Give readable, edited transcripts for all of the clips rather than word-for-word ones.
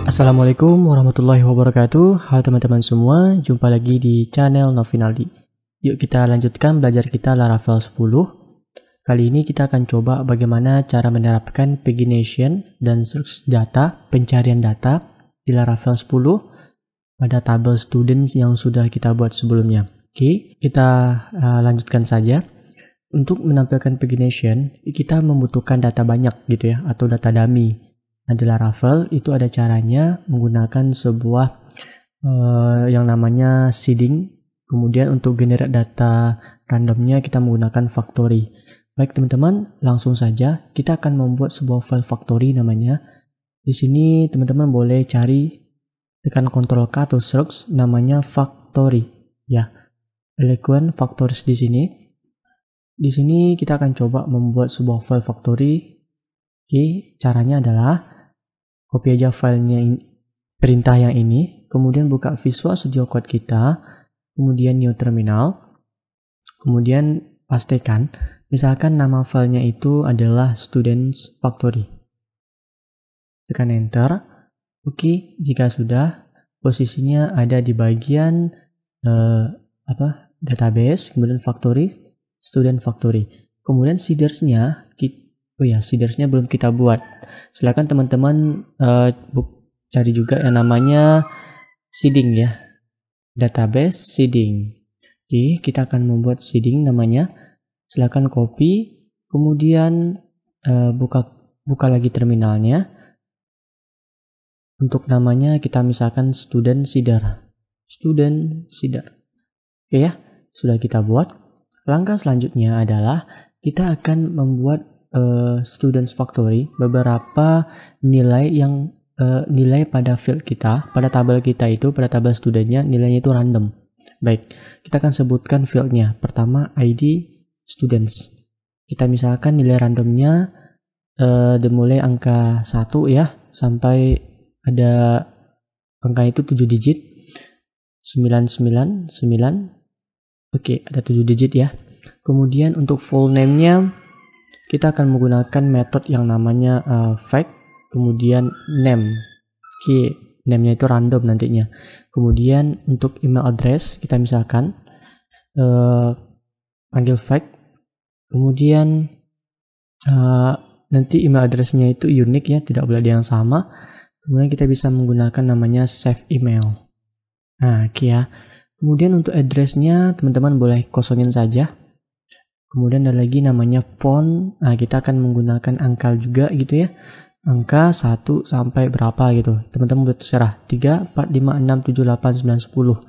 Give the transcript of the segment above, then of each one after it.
Assalamualaikum warahmatullahi wabarakatuh. Halo teman-teman semua, jumpa lagi di channel Novinaldi. Yuk kita lanjutkan belajar kita Laravel 10. Kali ini kita akan coba bagaimana cara menerapkan pagination dan search data, pencarian data di Laravel 10 pada tabel students yang sudah kita buat sebelumnya. Oke, kita lanjutkan saja. Untuk menampilkan pagination, kita membutuhkan data banyak gitu ya, atau data dummy. Nah, di Laravel itu ada caranya menggunakan sebuah yang namanya seeding. Kemudian untuk generate data randomnya kita menggunakan factory. Baik teman-teman, langsung saja kita akan membuat sebuah file factory namanya. Di sini teman-teman boleh cari, tekan Ctrl K atau search namanya factory ya. Eloquent factories di sini. Di sini kita akan coba membuat sebuah file factory. Oke, caranya adalah copy aja filenya, perintah yang ini, kemudian buka Visual Studio Code kita, kemudian new terminal, kemudian pastikan, misalkan nama filenya itu adalah students factory. Tekan enter. Oke, jika sudah, posisinya ada di bagian database, kemudian factory, student factory. Kemudian seedersnya, seedersnya belum kita buat. Silakan teman-teman cari juga yang namanya seeding ya, database seeding. Oke, kita akan membuat seeding namanya. Silakan copy, kemudian buka lagi terminalnya. Untuk namanya kita misalkan student seeder. Oke ya, sudah kita buat. Langkah selanjutnya adalah kita akan membuat students factory, beberapa nilai yang nilai pada field kita, pada tabel kita itu, pada tabel studentnya nilainya itu random. Baik, kita akan sebutkan fieldnya. Pertama ID students. Kita misalkan nilai randomnya dimulai angka 1 ya, sampai ada angka itu 7 digit, 999. Oke, ada 7 digit ya. Kemudian untuk full name-nya kita akan menggunakan metode yang namanya fact, kemudian name. Oke, name-nya itu random nantinya. Kemudian untuk email address kita misalkan panggil fact. Kemudian nanti email address-nya itu unik ya, tidak boleh ada yang sama. Kemudian kita bisa menggunakan namanya save email. Nah, oke ya. Kemudian untuk address-nya teman-teman boleh kosongin saja. Kemudian ada lagi namanya font. Nah, kita akan menggunakan angka juga gitu ya. Angka 1 sampai berapa gitu. Teman-teman boleh terserah. 3, 4, 5, 6, 7, 8, 9, 10.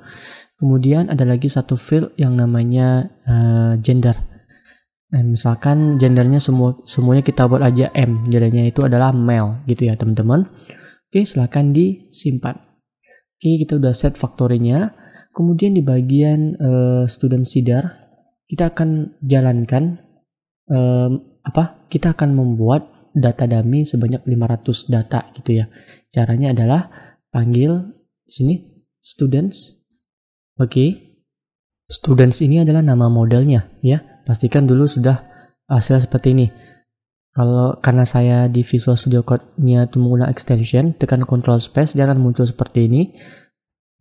Kemudian ada lagi satu field yang namanya gender. Nah, misalkan gendernya semuanya kita buat aja M. Gendernya itu adalah male gitu ya teman-teman. Oke, silahkan disimpan. Oke, kita udah set factory-nya. Kemudian di bagian student seeder kita akan jalankan kita akan membuat data dummy sebanyak 500 data gitu ya. Caranya adalah panggil di sini students. Oke. Students ini adalah nama modelnya ya. Pastikan dulu sudah hasil seperti ini. Karena saya di Visual Studio Code-nya itu menggunakan extension, tekan Ctrl Space dia akan muncul seperti ini.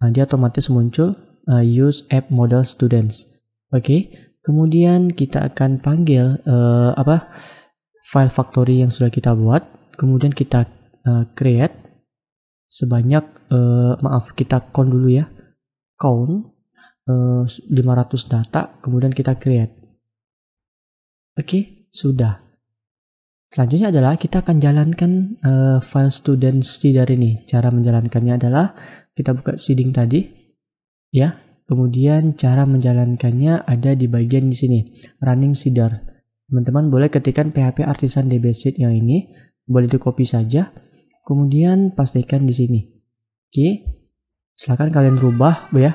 Nah, dia otomatis muncul use app model students. Oke, kemudian kita akan panggil file factory yang sudah kita buat. Kemudian kita create sebanyak kita count dulu ya, count 500 data. Kemudian kita create. Oke, sudah. Selanjutnya adalah kita akan jalankan file students seeder ini. Cara menjalankannya adalah kita buka seeding tadi, ya. Kemudian cara menjalankannya ada di bagian di sini, running seeder. Teman-teman boleh ketikkan PHP Artisan DB Seed yang ini, boleh di copy saja. Kemudian pastikan di sini. Oke, silakan kalian rubah, ya.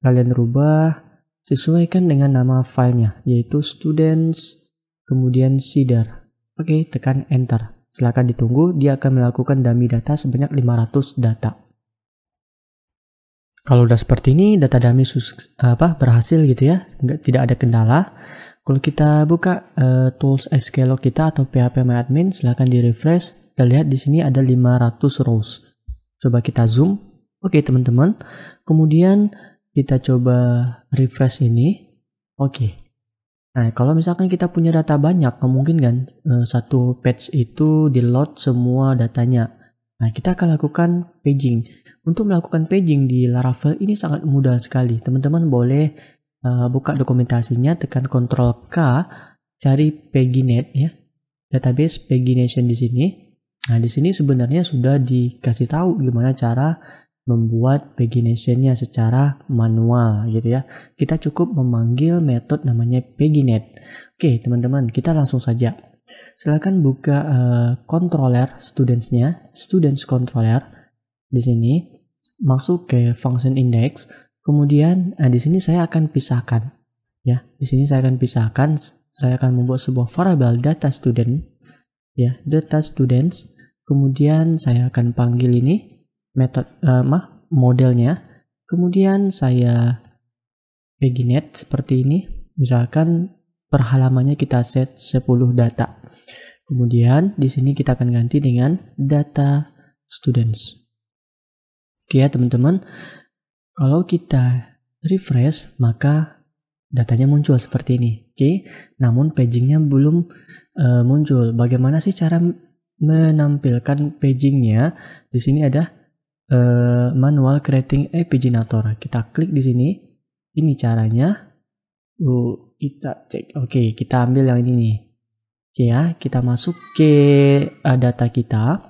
Kalian rubah sesuaikan dengan nama filenya, yaitu students, kemudian seeder. Oke, tekan enter. Silakan ditunggu, dia akan melakukan dummy data sebanyak 500 data. Kalau udah seperti ini, data dummy berhasil gitu ya, tidak ada kendala. Kalau kita buka tools SQL kita atau PHP MyAdmin, silahkan di refresh. kita lihat di sini ada 500 rows. Coba kita zoom. Oke, teman-teman. Kemudian kita coba refresh ini. Oke. Nah, kalau misalkan kita punya data banyak, mungkin kan satu page itu di-load semua datanya. Nah, kita akan lakukan paging. Untuk melakukan paging di Laravel ini sangat mudah sekali. Teman-teman boleh buka dokumentasinya, tekan Ctrl K, cari Paginet ya. Database pagination di sini. Nah, di sini sebenarnya sudah dikasih tahu gimana cara membuat pagination-nya secara manual gitu ya. Kita cukup memanggil metode namanya paginet. Oke, teman-teman, kita langsung saja. Silakan buka controller students-nya, students controller di sini, masuk ke function index. Kemudian di sini saya akan pisahkan ya. Di sini saya akan pisahkan, saya akan membuat sebuah variabel data student ya, data students. Kemudian saya akan panggil ini metode modelnya. Kemudian saya paginet seperti ini. Misalkan per halamannya kita set 10 data. Kemudian di sini kita akan ganti dengan data students. Oke ya, teman-teman. Kalau kita refresh, maka datanya muncul seperti ini. Oke, namun pagingnya belum muncul. Bagaimana sih cara menampilkan pagingnya? Di sini ada manual creating a paginator. Kita klik di sini. Ini caranya. Kita cek. Oke, kita ambil yang ini nih. Oke ya, kita masuk ke data kita.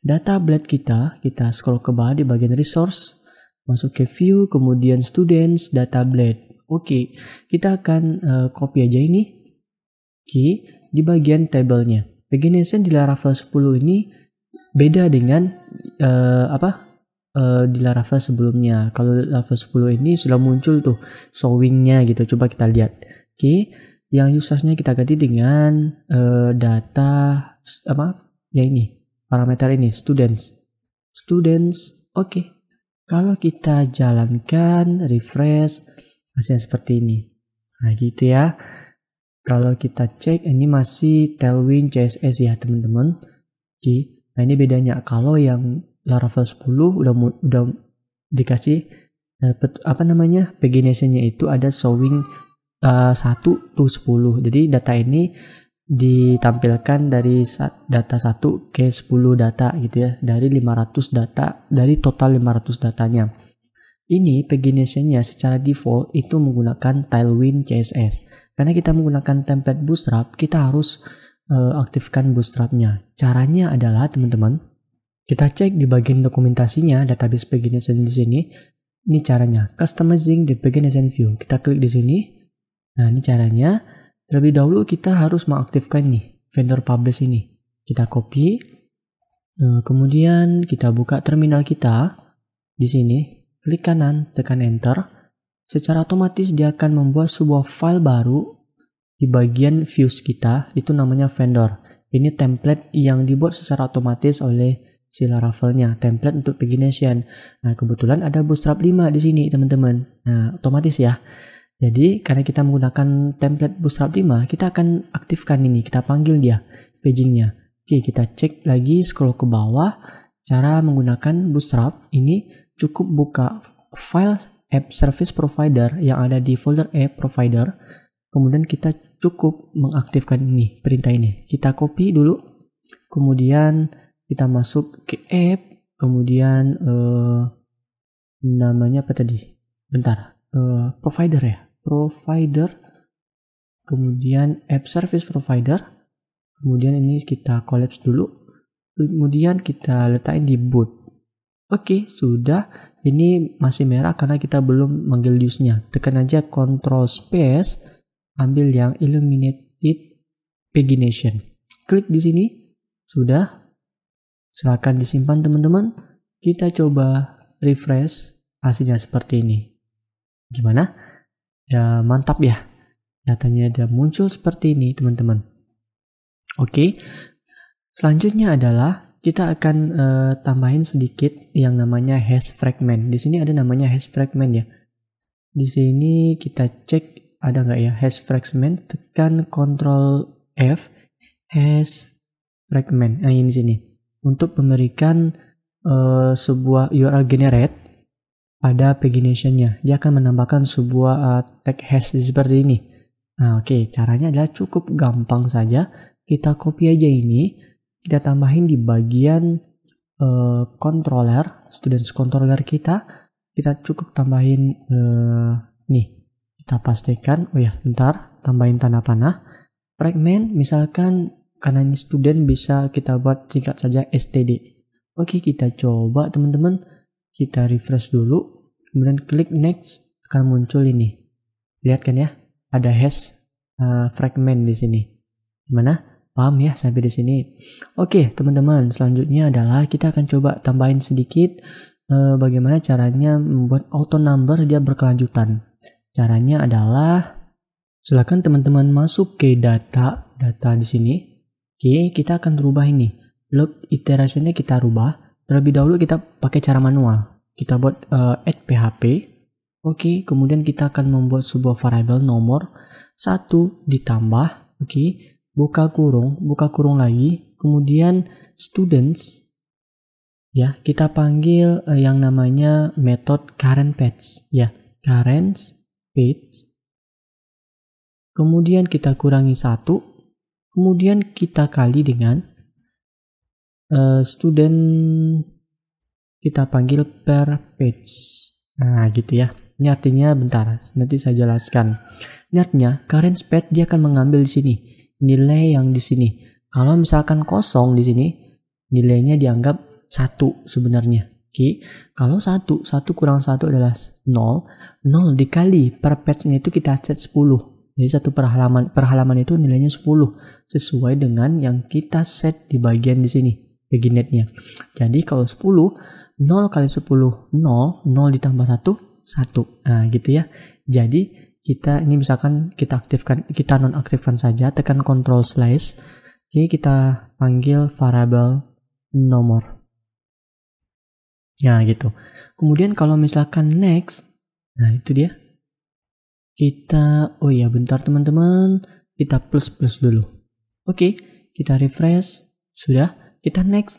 Data blade kita scroll ke bawah di bagian resource. Masuk ke view, kemudian students, data blade. Oke, kita akan copy aja ini. Oke, di bagian tabelnya. Pagination di Laravel 10 ini beda dengan di Laravel sebelumnya. Kalau Laravel 10 ini sudah muncul tuh showing-nya gitu. Coba kita lihat. Oke, yang usersnya kita ganti dengan data ya ini, parameter ini students. Oke. Kalau kita jalankan, refresh, hasilnya seperti ini. Nah, gitu ya. Kalau kita cek, ini masih Tailwind CSS ya, teman-teman. Oke. Nah, ini bedanya. Kalau yang Laravel 10 udah dikasih pagination-nya itu ada showing 1 to 10. Jadi data ini ditampilkan dari data 1 ke 10 data gitu ya, dari 500 data, dari total 500 datanya. Ini pagination-nya secara default itu menggunakan Tailwind CSS. Karena kita menggunakan template Bootstrap, kita harus aktifkan Bootstrap-nya. Caranya adalah, teman-teman, kita cek di bagian dokumentasinya database pagination di sini. Ini caranya, customizing the pagination view. Kita klik di sini. Nah, ini caranya. Terlebih dahulu kita harus mengaktifkan nih vendor publish ini. Kita copy. Kemudian kita buka terminal kita. Di sini, klik kanan, tekan enter. Secara otomatis dia akan membuat sebuah file baru di bagian views kita. Itu namanya vendor. Ini template yang dibuat secara otomatis oleh si Laravelnya, template untuk pagination. Nah, kebetulan ada Bootstrap 5 di sini, teman-teman. Nah, otomatis ya. Jadi, karena kita menggunakan template Bootstrap 5, kita akan aktifkan ini. Kita panggil dia, pagingnya. Oke, kita cek lagi, scroll ke bawah. Cara menggunakan Bootstrap, ini cukup buka file app service provider yang ada di folder app provider. Kemudian kita cukup mengaktifkan ini, perintah ini. Kita copy dulu. Kemudian kita masuk ke app. Kemudian namanya apa tadi? Bentar. Provider ya, provider, kemudian app service provider, kemudian ini kita collapse dulu, kemudian kita letakkan di boot. Oke, sudah. Ini masih merah karena kita belum manggil use-nya. Tekan aja Ctrl Space, ambil yang Illuminated Pagination. Klik di sini, sudah. Silakan disimpan, teman-teman. Kita coba refresh, hasilnya seperti ini. Gimana? Ya, mantap ya. Datanya udah muncul seperti ini, teman-teman. Oke. Selanjutnya adalah kita akan tambahin sedikit yang namanya hash fragment. Di sini ada namanya hash fragment ya. Di sini kita cek ada nggak ya hash fragment. Tekan Ctrl F, hash fragment. Nah, ini di sini. untuk memberikan sebuah URL generate pada pagination-nya. Dia akan menambahkan sebuah tag hash seperti ini. Nah, oke, caranya adalah cukup gampang saja. Kita copy aja ini, kita tambahin di bagian controller, students controller kita cukup tambahin nih, kita pastikan, bentar, tambahin tanda panah, fragment, misalkan karena ini student bisa kita buat singkat saja std. Oke, kita coba teman-teman, kita refresh dulu, kemudian klik next, akan muncul ini, lihat kan ya, ada hash fragment di sini. Gimana? Paham ya sampai di sini? Oke, teman-teman, selanjutnya adalah kita akan coba tambahin sedikit bagaimana caranya membuat auto number dia berkelanjutan. Caranya adalah silakan teman-teman masuk ke data di sini. Oke, kita akan rubah ini. Loop iterasinya kita rubah. Terlebih dahulu kita pakai cara manual. Kita buat add php. Oke, kemudian kita akan membuat sebuah variabel nomor 1 ditambah. Oke, buka kurung lagi. Kemudian students. Ya, kita panggil yang namanya method current page. Ya, current page. Kemudian kita kurangi 1. Kemudian kita kali dengan student, kita panggil per page. Nah, gitu ya. Ini artinya, bentar, nanti saya jelaskan. Ini artinya current page dia akan mengambil di sini nilai yang di sini. Kalau misalkan kosong di sini, nilainya dianggap 1 sebenarnya. Oke, kalau 1 kurang 1 adalah 0 dikali per page-nya itu kita set 10. Jadi satu per halaman itu nilainya 10 sesuai dengan yang kita set di bagian di sini, paginate-nya. Jadi kalau 10, 0 kali 10, 0 ditambah 1, 1. Nah, gitu ya. Jadi kita ini misalkan kita nonaktifkan saja, tekan Ctrl/. Oke, kita panggil variabel nomor. Nah, gitu. Kemudian kalau misalkan next, nah itu dia. Kita, bentar teman-teman, kita plus dulu. Oke, kita refresh, sudah, kita next.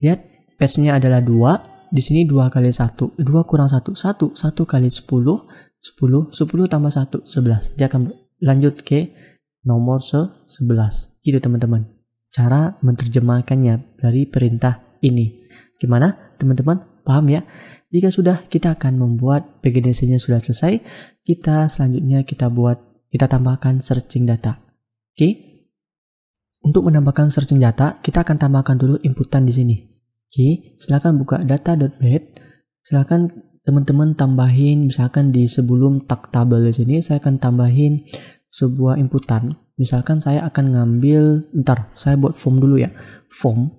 Lihat, page-nya adalah 2, di sini 2 kali 1, 2 kurang 1, 1 kali 10, 10 tambah 1, 11. Dia akan lanjut ke nomor 11. Gitu teman-teman, cara menerjemahkannya dari perintah ini. Gimana teman-teman, paham ya? Jika sudah, kita akan membuat pagination-nya sudah selesai. Kita selanjutnya kita tambahkan searching data. Oke. Untuk menambahkan searching data, kita akan tambahkan dulu inputan di sini. Oke, silakan buka data.bat. Silakan teman-teman tambahin, misalkan di sebelum tag tabel di sini saya akan tambahin sebuah inputan. Misalkan saya akan ngambil, saya buat form dulu ya. Form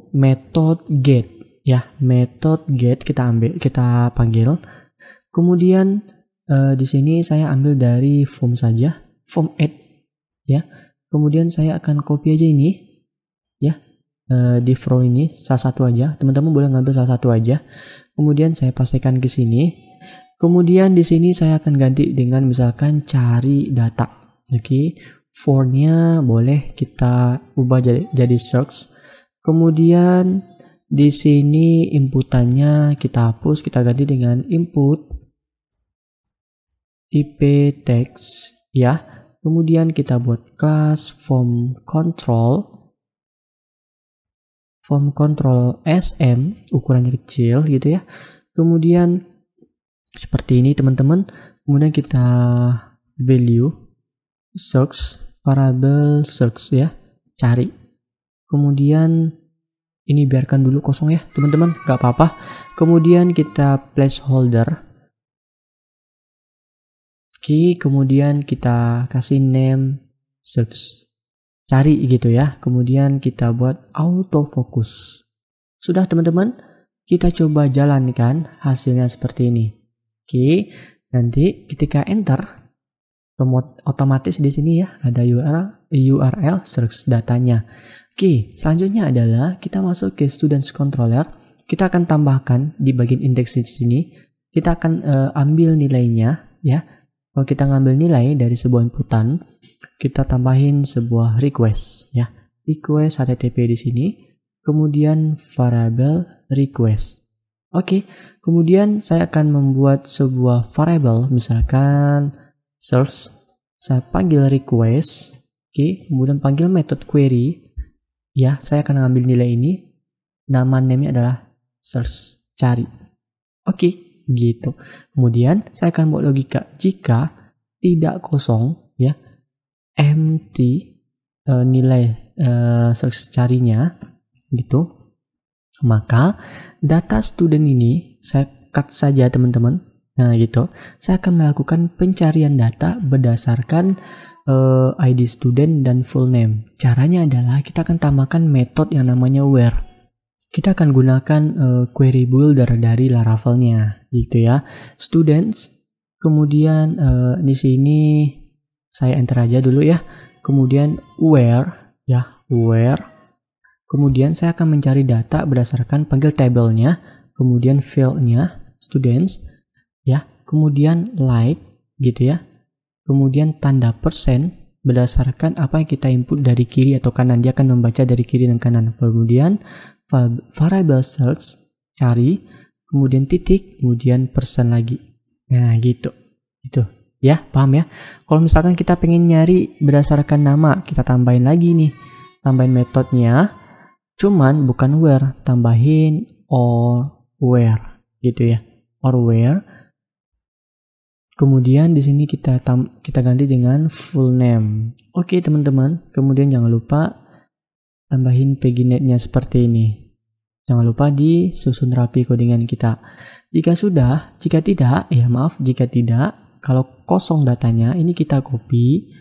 method get. Ya, method get kita panggil. Kemudian di sini saya ambil dari form saja, form add ya. Kemudian saya akan copy aja ini ya. Di row ini salah satu aja. Teman-teman boleh ngambil salah satu aja. Kemudian saya pastikan ke sini. Kemudian di sini saya akan ganti dengan misalkan cari data. Oke. For-nya boleh kita ubah jadi search. Kemudian di sini inputannya kita hapus, kita ganti dengan input ip text ya. Kemudian kita buat class form control sm, ukurannya kecil gitu ya. Kemudian seperti ini teman-teman. Kemudian kita value search, variable search ya, cari. Kemudian ini biarkan dulu kosong ya teman-teman, gak apa-apa. Kemudian kita placeholder. Oke, kemudian kita kasih name search, cari gitu ya. Kemudian kita buat autofocus. Sudah teman-teman, kita coba jalankan hasilnya seperti ini. Oke, nanti ketika enter, otomatis di sini ya ada URL search datanya. Oke, selanjutnya adalah kita masuk ke students controller. Kita akan tambahkan di bagian index di sini. Kita akan ambil nilainya ya. Kalau kita ngambil nilai dari sebuah inputan, kita tambahin sebuah request ya. request HTTP di sini, kemudian variable request. Oke, kemudian saya akan membuat sebuah variable, misalkan search, saya panggil request, oke, kemudian panggil method query, ya, saya akan mengambil nilai ini, nama name-nya adalah search, cari. Oke, gitu. Kemudian saya akan buat logika, jika tidak kosong, ya, empty, nilai search carinya, gitu, maka data student ini saya cut saja teman-teman. Nah gitu, saya akan melakukan pencarian data berdasarkan ID student dan full name. Caranya adalah kita akan tambahkan metode yang namanya where. Kita akan gunakan query builder dari Laravel-nya, gitu ya. Students, kemudian di sini saya enter aja dulu ya. Kemudian where, ya, where. Kemudian saya akan mencari data berdasarkan panggil tabelnya, kemudian field-nya, students, ya, kemudian like, gitu ya, kemudian tanda persen berdasarkan apa yang kita input dari kiri atau kanan, dia akan membaca dari kiri dan kanan. Kemudian variable search, cari, kemudian titik, kemudian persen lagi. Nah gitu, gitu, ya, paham ya? Kalau misalkan kita pengen nyari berdasarkan nama, kita tambahin lagi nih, tambahin metodenya. Cuman bukan where, tambahin or where, gitu ya, or where. Kemudian di sini kita ganti dengan full name. Oke teman-teman, kemudian jangan lupa tambahin paginate-nya seperti ini. Jangan lupa disusun rapi codingan kita. Jika tidak, kalau kosong datanya, ini kita copy,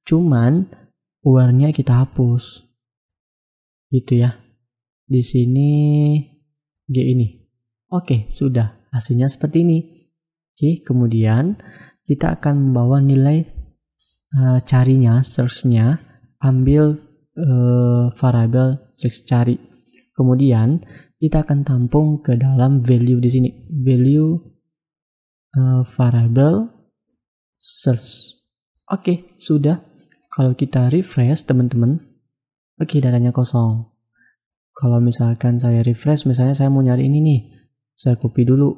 cuman where-nya kita hapus, gitu ya. Di sini G ini. Oke, sudah. Hasilnya seperti ini. Oke, kemudian kita akan membawa nilai carinya, search-nya, ambil variable search cari. Kemudian kita akan tampung ke dalam value di sini. Value variable search. Oke, sudah. Kalau kita refresh, teman-teman. Oke, datanya kosong. Kalau misalkan saya refresh, misalnya saya mau nyari ini nih, saya copy dulu.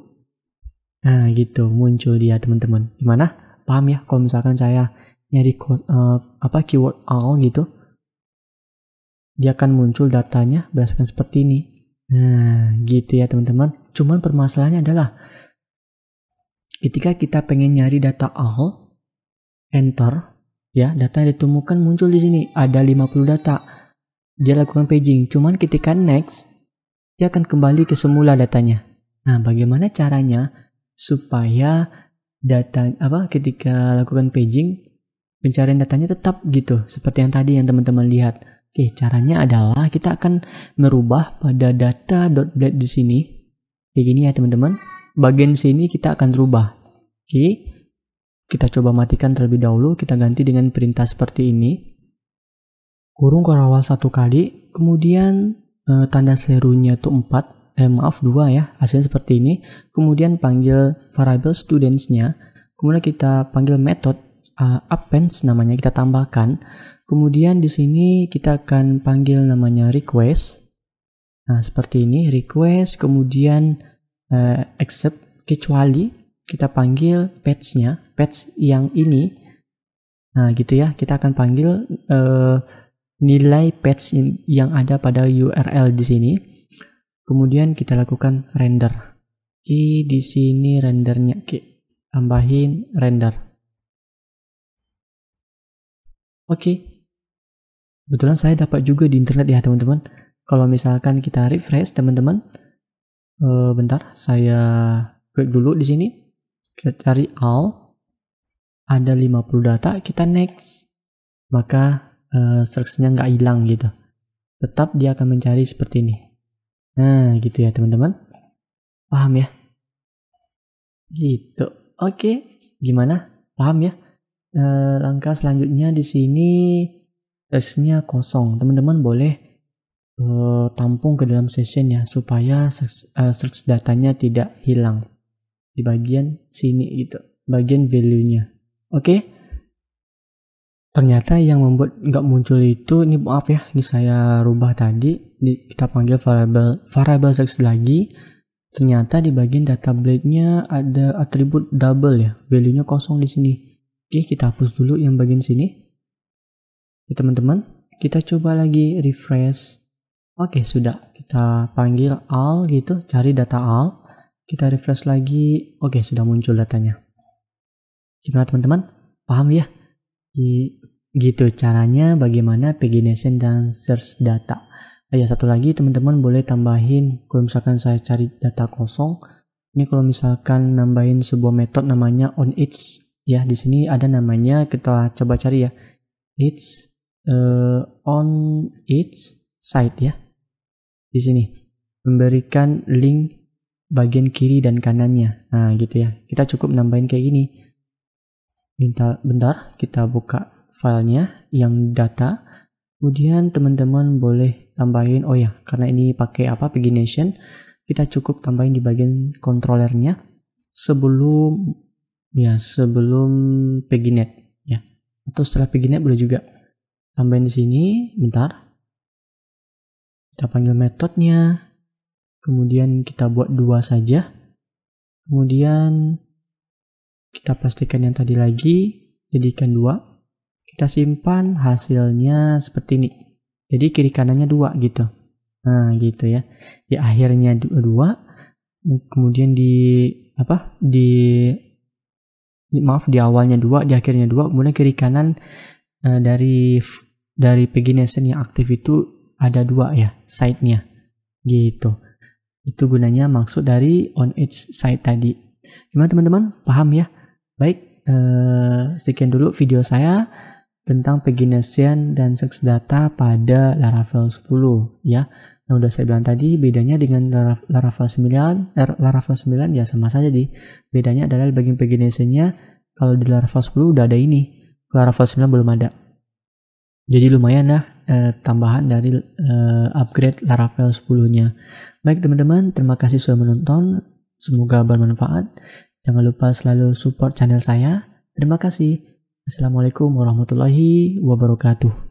Nah gitu, muncul dia teman-teman. Gimana? Paham ya? Kalau misalkan saya nyari keyword all gitu, dia akan muncul datanya berdasarkan seperti ini. Nah gitu ya teman-teman. Cuman permasalahannya adalah ketika kita pengen nyari data all, enter, ya, data yang ditemukan muncul di sini. Ada 50 data. Dia lakukan paging, cuman ketika next, dia akan kembali ke semula datanya. Nah, bagaimana caranya supaya ketika lakukan paging, pencarian datanya tetap gitu, seperti yang tadi yang teman-teman lihat. Oke, caranya adalah kita akan merubah pada data.blade di sini. Kayak gini ya teman-teman. Bagian sini kita akan rubah. Oke, kita coba matikan terlebih dahulu, kita ganti dengan perintah seperti ini. Kurung awal 1 kali, kemudian tanda serunya itu 2 ya, hasilnya seperti ini. Kemudian panggil variable students-nya, kemudian kita panggil method appends namanya, kita tambahkan. Kemudian di sini kita akan panggil namanya request. Nah, seperti ini, request, kemudian except, kecuali, kita panggil patch-nya, patch yang ini. Nah, gitu ya, kita akan panggil nilai patch yang ada pada URL di sini. Kemudian kita lakukan render. Oke, di sini rendernya, tambahin render. Oke. Kebetulan saya dapat juga di internet ya teman-teman. Kalau misalkan kita refresh teman-teman, bentar, saya klik dulu di sini. Kita cari all. Ada 50 data, kita next. Maka search-nya nggak hilang gitu. Tetap dia akan mencari seperti ini. Nah, gitu ya teman-teman. Paham ya? Gitu. Oke, gimana? Paham ya? Langkah selanjutnya di sini search-nya kosong. Teman-teman boleh tampung ke dalam session ya, supaya search datanya tidak hilang di bagian sini gitu, bagian value-nya. Oke? Ternyata yang membuat nggak muncul itu, ini maaf ya, ini saya rubah tadi, kita panggil variable sex lagi. Ternyata di bagian data blade-nya ada atribut double ya, value-nya kosong di sini. Oke, kita hapus dulu yang bagian sini. Ya teman-teman, kita coba lagi refresh. Oke, sudah. Kita panggil all gitu, cari data all. Kita refresh lagi. Oke, sudah muncul datanya. Gimana teman-teman? Paham ya? Gitu caranya bagaimana pagination dan search data. Ya, satu lagi teman-teman boleh tambahin, kalau misalkan saya cari data kosong, ini kalau misalkan nambahin sebuah metode namanya on each ya, di sini ada namanya, kita coba cari ya, each on each side ya, di sini memberikan link bagian kiri dan kanannya. Nah gitu ya, kita cukup nambahin kayak gini. Bentar, kita buka filenya yang data, kemudian teman-teman boleh tambahin, oh ya, karena ini pakai pagination, kita cukup tambahin di bagian controllernya sebelum paginet ya, atau setelah paginet boleh juga tambahin di sini. Bentar, kita panggil metodenya, kemudian kita buat 2 saja, kemudian kita pastikan yang tadi lagi, jadikan 2, kita simpan hasilnya seperti ini, jadi kiri kanannya 2 gitu. Nah gitu ya, di akhirnya 2, kemudian di awalnya 2, di akhirnya 2, kemudian kiri kanan dari pagination yang aktif itu ada 2 ya, side-nya gitu. Itu gunanya maksud dari on each side tadi. Gimana teman-teman? Paham ya? Baik, sekian dulu video saya tentang pagination dan search data pada Laravel 10 ya. Nah, udah saya bilang tadi bedanya dengan Laravel 9, Laravel 9 ya sama saja bedanya adalah bagian pagination-nya kalau di Laravel 10 udah ada ini, Laravel 9 belum ada. Jadi lumayan lah tambahan dari upgrade Laravel 10-nya. Baik teman-teman, terima kasih sudah menonton. Semoga bermanfaat. Jangan lupa selalu support channel saya. Terima kasih. Assalamualaikum warahmatullahi wabarakatuh.